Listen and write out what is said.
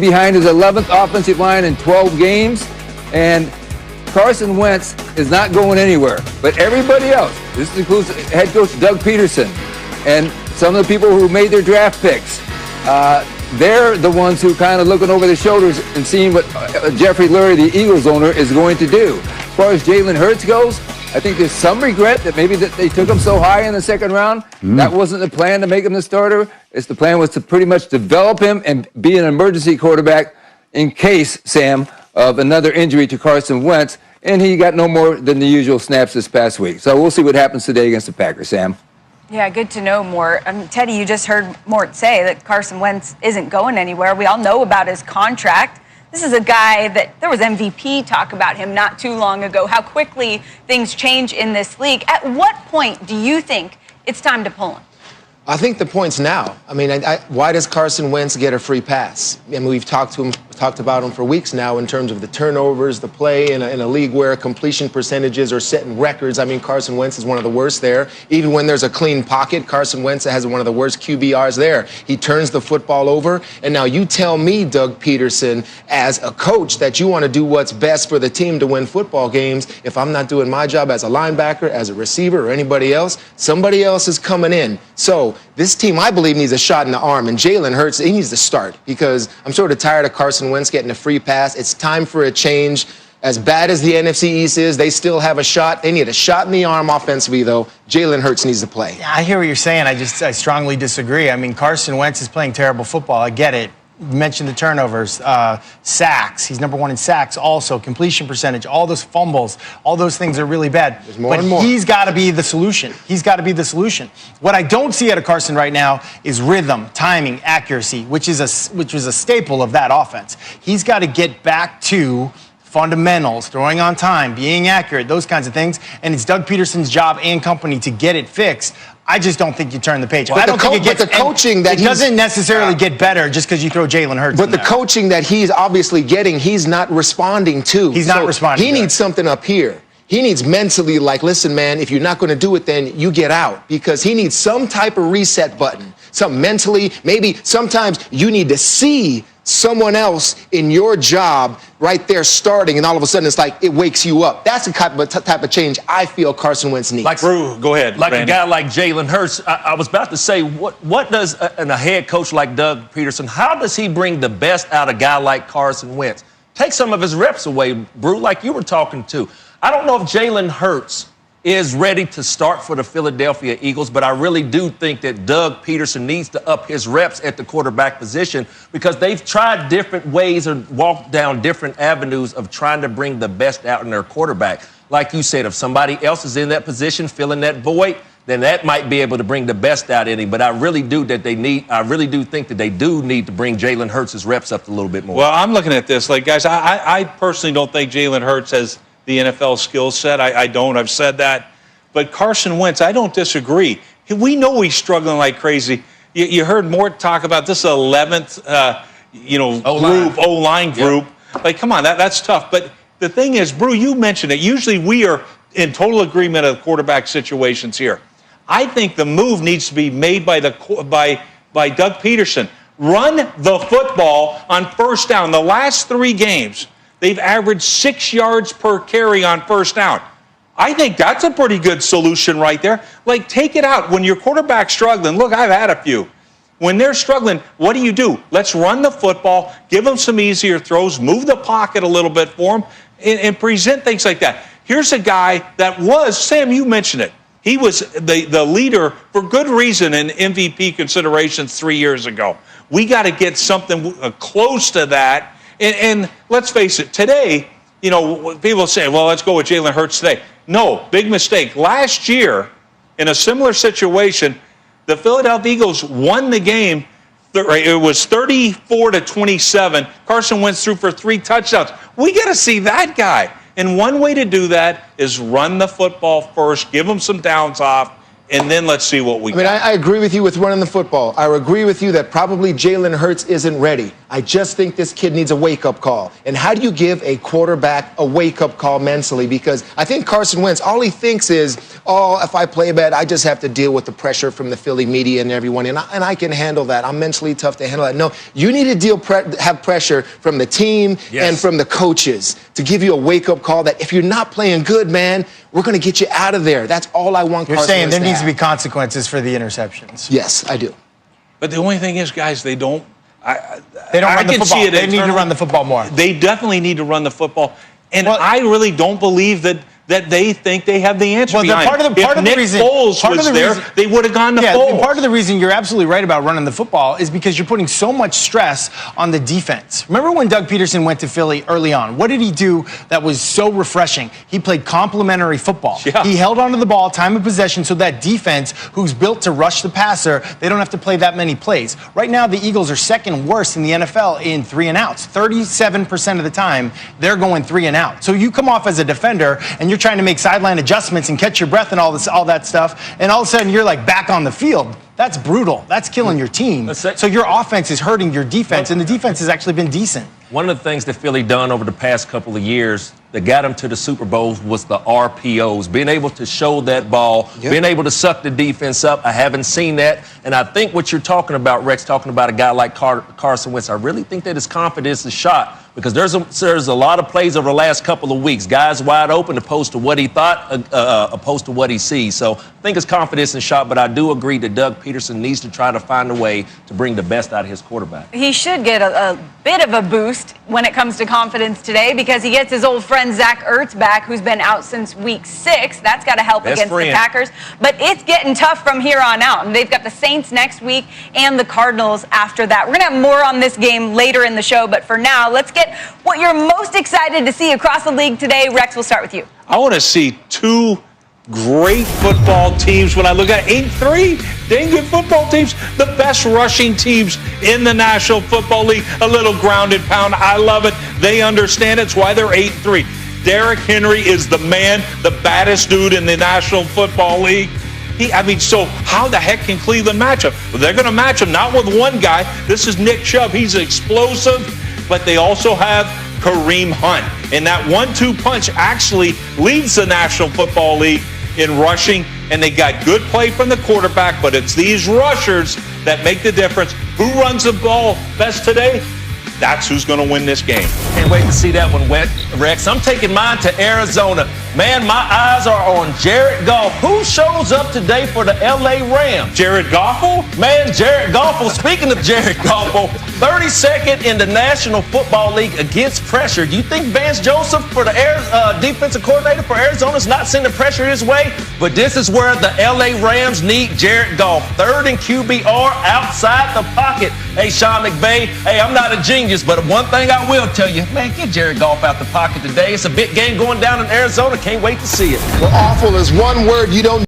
behind his 11th offensive line in 12 games, and Carson Wentz is not going anywhere. But everybody else, this includes head coach Doug Peterson and some of the people who made their draft picks, they're the ones who kind of looking over their shoulders and seeing what Jeffrey Lurie, the Eagles owner, is going to do. As far as Jalen Hurts goes, I think there's some regret that maybe that they took him so high in the second round. That wasn't the plan to make him the starter. The plan was to pretty much develop him and be an emergency quarterback in case, Sam, of another injury to Carson Wentz. And he got no more than the usual snaps this past week. So we'll see what happens today against the Packers, Sam. Yeah, good to know more. Teddy, you just heard Mort say that Carson Wentz isn't going anywhere. We all know about his contract. This is a guy that there was MVP talk about him not too long ago, how quickly things change in this league. At what point do you think it's time to pull him? I think the point's now. I mean, why does Carson Wentz get a free pass? I mean, we've talked about him for weeks now in terms of the turnovers, the play in a league where completion percentages are setting records. I mean, Carson Wentz is one of the worst there. Even when there's a clean pocket, Carson Wentz has one of the worst QBRs there. He turns the football over. And now you tell me, Doug Peterson, as a coach, that you want to do what's best for the team to win football games. If I'm not doing my job as a linebacker, as a receiver, or anybody else, somebody else is coming in. So this team, I believe, needs a shot in the arm. And Jalen Hurts, he needs to start because I'm sort of tired of Carson Wentz getting a free pass. It's time for a change. As bad as the NFC East is, they still have a shot. They need a shot in the arm offensively, though. Jalen Hurts needs to play. Yeah, I hear what you're saying. I strongly disagree. I mean, Carson Wentz is playing terrible football. I get it. You mentioned the turnovers, sacks. He's number one in sacks also, completion percentage, all those fumbles, all those things are really bad. There's more and more. He's got to be the solution. He's got to be the solution. What I don't see out of Carson right now is rhythm, timing, accuracy, which was a staple of that offense. He's got to get back to fundamentals, throwing on time, being accurate, those kinds of things. And it's Doug Peterson's job and company to get it fixed. I just don't think you turn the page. Well, I don't think it gets, the coaching that it doesn't necessarily get better just because you throw Jalen Hurts. But the coaching that he's obviously getting, he's not responding to. He's not responding. He needs something up here. He needs mentally, like, listen, man, if you're not going to do it, then you get out. Because he needs some type of reset button. Something mentally, maybe sometimes you need to see someone else in your job right there starting, and all of a sudden it's like it wakes you up. That's the type of change I feel Carson Wentz needs. Like, go ahead. Like Randy. A guy like Jalen Hurts, I was about to say, what does a head coach like Doug Peterson, how does he bring the best out of a guy like Carson Wentz? Take some of his reps away, Brew, like you were talking to. I don't know if Jalen Hurts is ready to start for the Philadelphia Eagles, but I really do think that Doug Peterson needs to up his reps at the quarterback position because they've tried different ways and walked down different avenues of trying to bring the best out in their quarterback. Like you said, if somebody else is in that position, filling that void, then that might be able to bring the best out in him. But I really do think that they do need to bring Jalen Hurts' reps up a little bit more. Well, I'm looking at this. Like, guys, I personally don't think Jalen Hurts has the NFL skill set. I don't. I've said that. But Carson Wentz, I don't disagree. We know he's struggling like crazy. You heard Mort talk about this 11th, O-line group. Yep. Like, come on, that's tough. But the thing is, Brew, you mentioned it. Usually we are in total agreement of quarterback situations here. I think the move needs to be made by Doug Peterson. Run the football on first down. The last 3 games, they've averaged 6 yards per carry on first down. I think that's a pretty good solution right there. Like, take it out. When your quarterback's struggling, look, I've had a few. When they're struggling, what do? Let's run the football, give them some easier throws, move the pocket a little bit for them, and present things like that. Here's a guy that was, Sam, you mentioned it. He was the leader for good reason in MVP considerations 3 years ago. We got to get something close to that. And let's face it, today, people say, well, let's go with Jalen Hurts today. No, big mistake. Last year, in a similar situation, the Philadelphia Eagles won the game. It was 34-27. Carson Wentz threw for 3 touchdowns. We got to see that guy. And one way to do that is run the football first, give them some downs off, and then let's see what we got. I agree with you with running the football. I agree with you that probably Jalen Hurts isn't ready. I just think this kid needs a wake-up call. And how do you give a quarterback a wake-up call mentally? Because I think Carson Wentz, all he thinks is, oh, if I play bad, I just have to deal with the pressure from the Philly media and everyone, and I can handle that. I'm mentally tough to handle that. No, you need to have pressure from the team and from the coaches to give you a wake-up call that if you're not playing good, man, we're going to get you out of there. That's all I want. You're Carson saying Wentz there needs to have. be consequences for the interceptions. Yes, I do. But the only thing is, guys, they don't. They don't I run the can football. see it They need to internally. run the football more. They definitely need to run the football. And Well- I really don't believe that they think they have the answer Well, behind part of the if Nick reason, Foles part of was the there, reason- they would have gone to yeah, Foles. and part of the reason you're absolutely right about running the football is because you're putting so much stress on the defense. Remember when Doug Peterson went to Philly early on? What did he do that was so refreshing? He played complementary football. Yeah. He held onto the ball, time of possession, so that defense, who's built to rush the passer, they don't have to play that many plays. Right now, the Eagles are second worst in the NFL in 3 and outs. 37% of the time, they're going 3 and out. So you come off as a defender and you're trying to make sideline adjustments and catch your breath and all that stuff, and all of a sudden you're like back on the field. That's brutal. That's killing your team. So your offense is hurting your defense, and the defense has actually been decent. One of the things that Philly done over the past couple of years that got them to the Super Bowls was the RPOs, being able to show that ball, being able to suck the defense up. I haven't seen that. And I think what you're talking about, Rex, talking about a guy like Carson Wentz, I really think that his confidence is shot because there's a lot of plays over the last couple of weeks, guys wide open opposed to what he thought, opposed to what he sees. So I think his confidence is shot, but I do agree that Doug Peterson needs to try to find a way to bring the best out of his quarterback. He should get a bit of a boost when it comes to confidence today because he gets his old friend Zach Ertz back, who's been out since week 6. That's got to help Best against friend. the Packers. But it's getting tough from here on out. And they've got the Saints next week and the Cardinals after that. We're going to have more on this game later in the show. But for now, let's get what you're most excited to see across the league today. Rex, we'll start with you. I want to see 2 great football teams. When I look at 8-3, dang good football teams, the best rushing teams in the National Football League. A little ground and pound. I love it. They understand it. It's why they're 8-3. Derrick Henry is the man, the baddest dude in the National Football League. So how the heck can Cleveland match him? Well, they're going to match him not with one guy. This is Nick Chubb. He's explosive, but they also have Kareem Hunt. And that 1-2 punch actually leads the National Football League in rushing, and they got good play from the quarterback, but it's these rushers that make the difference. Who runs the ball best today? That's who's going to win this game. Can't wait to see that one, Rex. I'm taking mine to Arizona. Man, my eyes are on Jared Goff. Who shows up today for the LA Rams? Jared Goffel? Man, Jared Goff. Speaking of Jared Goff, 32nd in the National Football League against pressure. Do you think Vance Joseph, for the defensive coordinator for Arizona, is not sending pressure his way? But this is where the LA Rams need Jared Goff. 3rd in QBR outside the pocket. Hey, Sean McVay, hey, I'm not a genius, but one thing I will tell you, man, get Jared Goff out the pocket today. It's a big game going down in Arizona. Can't wait to see it. Well, awful is one word you don't